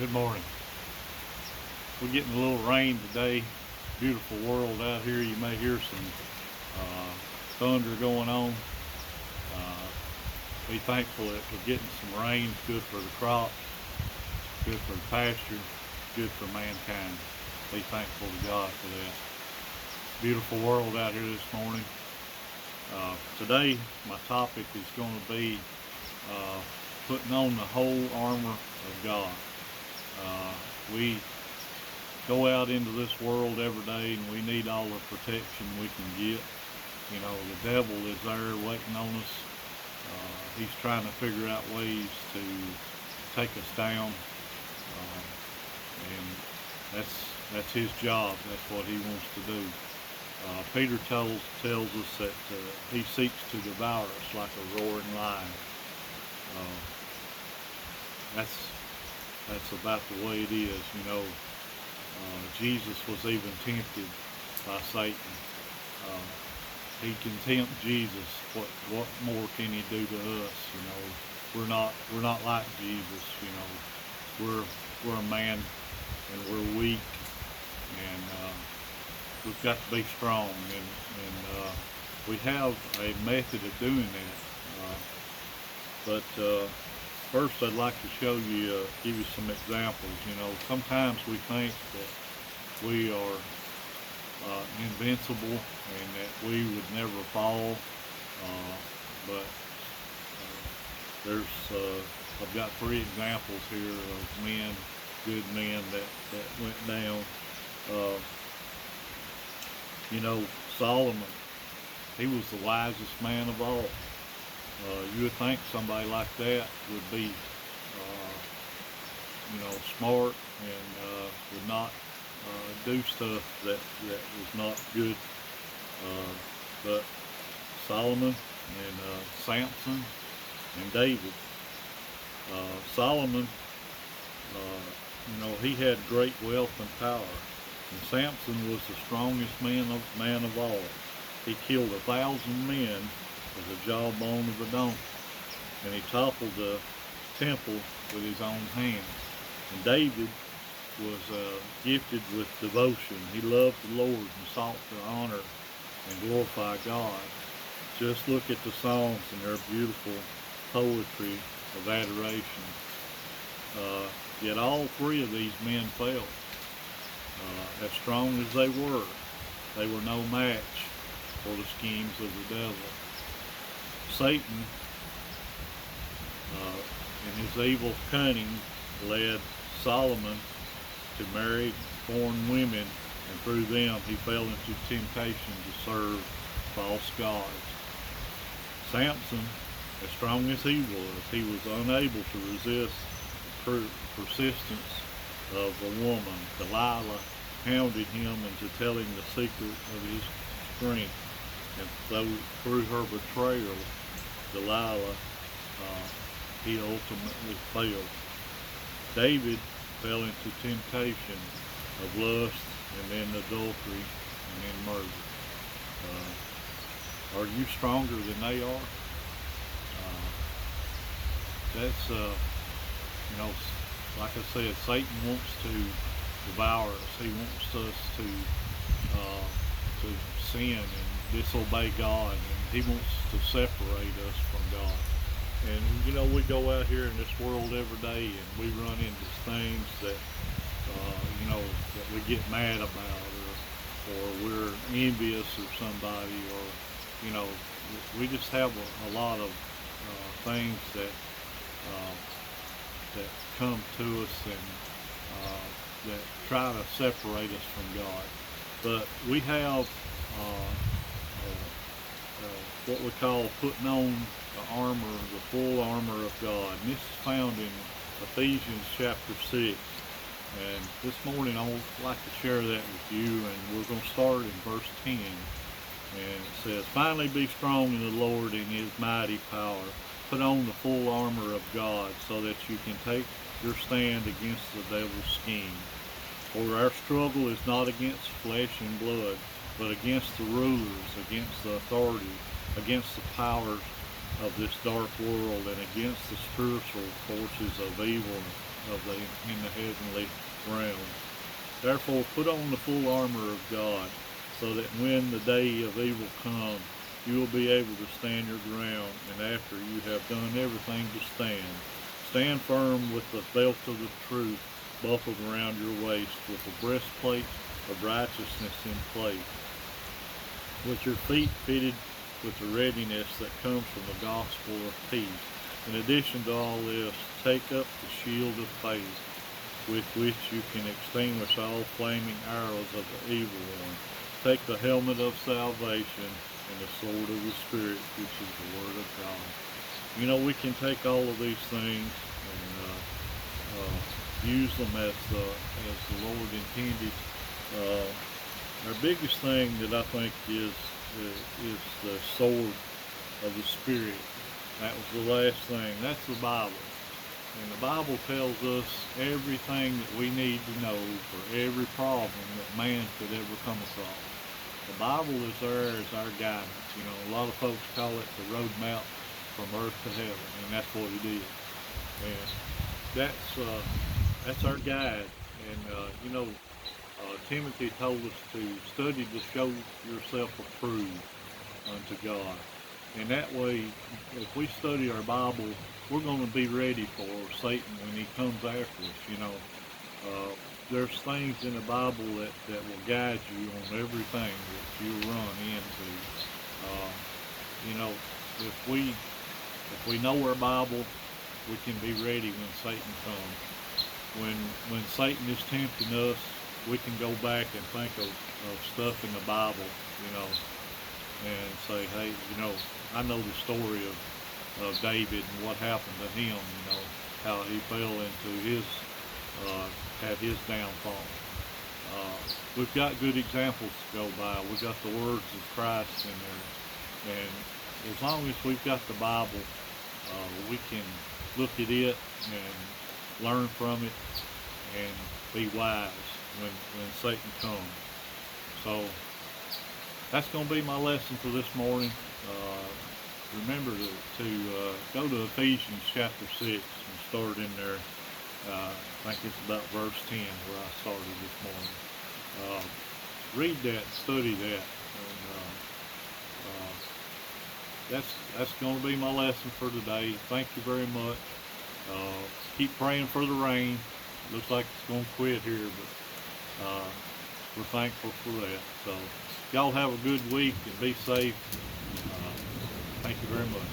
Good morning. We're getting a little rain today. Beautiful world out here. You may hear some thunder going on. Uh, be thankful that we're getting some rain. It's good for the crops, good for the pasture, good for mankind. Be thankful to God for that. Beautiful world out here this morning. Today, my topic is going to be putting on the whole armor of God. We go out into this world every day and we need all the protection we can get. You know, the devil is there waiting on us. He's trying to figure out ways to take us down. And that's his job. That's what he wants to do. Peter tells us that he seeks to devour us like a roaring lion. That's about the way it is, you know. Jesus was even tempted by Satan. He can tempt Jesus. What more can he do to us? You know, we're not like Jesus. You know, we're a man and we're weak, and we've got to be strong. And we have a method of doing that. But first, I'd like to show you, give you some examples. You know, sometimes we think that we are invincible and that we would never fall. But I've got 3 examples here of men, good men that went down. You know, Solomon, he was the wisest man of all. You would think somebody like that would be, you know, smart and would not do stuff that was not good. But Solomon and Samson and David. Solomon, you know, he had great wealth and power. And Samson was the strongest man of all. He killed 1,000 men with a jawbone of a donkey, and he toppled the temple with his own hands. And David was gifted with devotion. He loved the Lord and sought to honor and glorify God. Just look at the Psalms and their beautiful poetry of adoration. Yet all 3 of these men fell. As strong as they were no match for the schemes of the devil. Satan, in his evil cunning, led Solomon to marry foreign women, and through them he fell into temptation to serve false gods. Samson, as strong as he was unable to resist the persistence of a woman. Delilah hounded him into telling the secret of his strength, and through her betrayal, Delilah, he ultimately failed. David fell into temptation of lust, and then adultery, and then murder. Are you stronger than they are? That's, you know, like I said, Satan wants to devour us. He wants us to sin and disobey God, and he wants to separate us from God. And you know, we go out here in this world every day and we run into things that you know, that we get mad about, or we're envious of somebody, or you know, we just have a lot of things that come to us and that try to separate us from God. But we have what we call putting on the armor, the full armor of God. And this is found in Ephesians chapter 6. And this morning I would like to share that with you, and we're going to start in verse 10. And it says, "Finally be strong in the Lord and his mighty power. Put on the full armor of God so that you can take your stand against the devil's scheme. For our struggle is not against flesh and blood, but against the rulers, against the authorities, against the powers of this dark world, and against the spiritual forces of evil in the heavenly realm. Therefore, put on the full armor of God, so that when the day of evil comes, you will be able to stand your ground, and after you have done everything to stand firm with the belt of the truth buckled around your waist, with the breastplate of righteousness in place, with your feet fitted with the readiness that comes from the gospel of peace. In addition to all this, take up the shield of faith, with which you can extinguish all flaming arrows of the evil one. Take the helmet of salvation and the sword of the Spirit, which is the Word of God. You know, we can take all of these things and use them as the Lord intended. Our biggest thing that I think is the sword of the Spirit. That was the last thing. That's the Bible. And the Bible tells us everything that we need to know for every problem that man could ever come across. The Bible is there as our guidance. You know, a lot of folks call it the roadmap from earth to heaven, and that's what it is. And that's our guide. And Timothy told us to study to show yourself approved unto God. And that way, if we study our Bible, we're going to be ready for Satan when he comes after us. You know, there's things in the Bible that will guide you on everything that you'll run into. If we know our Bible, we can be ready when Satan comes. When Satan is tempting us, we can go back and think of stuff in the Bible, and say, hey, I know the story of David and what happened to him, how he fell into had his downfall. We've got good examples to go by. We've got the words of Christ in there. And as long as we've got the Bible, we can look at it and learn from it and be wise when Satan comes. So that's going to be my lesson for this morning. Remember to go to Ephesians chapter 6 and start in there. I think it's about verse 10 where I started this morning. Read that, study that, and that's going to be my lesson for today. Thank you very much. Keep praying for the rain. Looks like it's going to quit here, but we're thankful for that. So y'all have a good week and be safe. Thank you very much.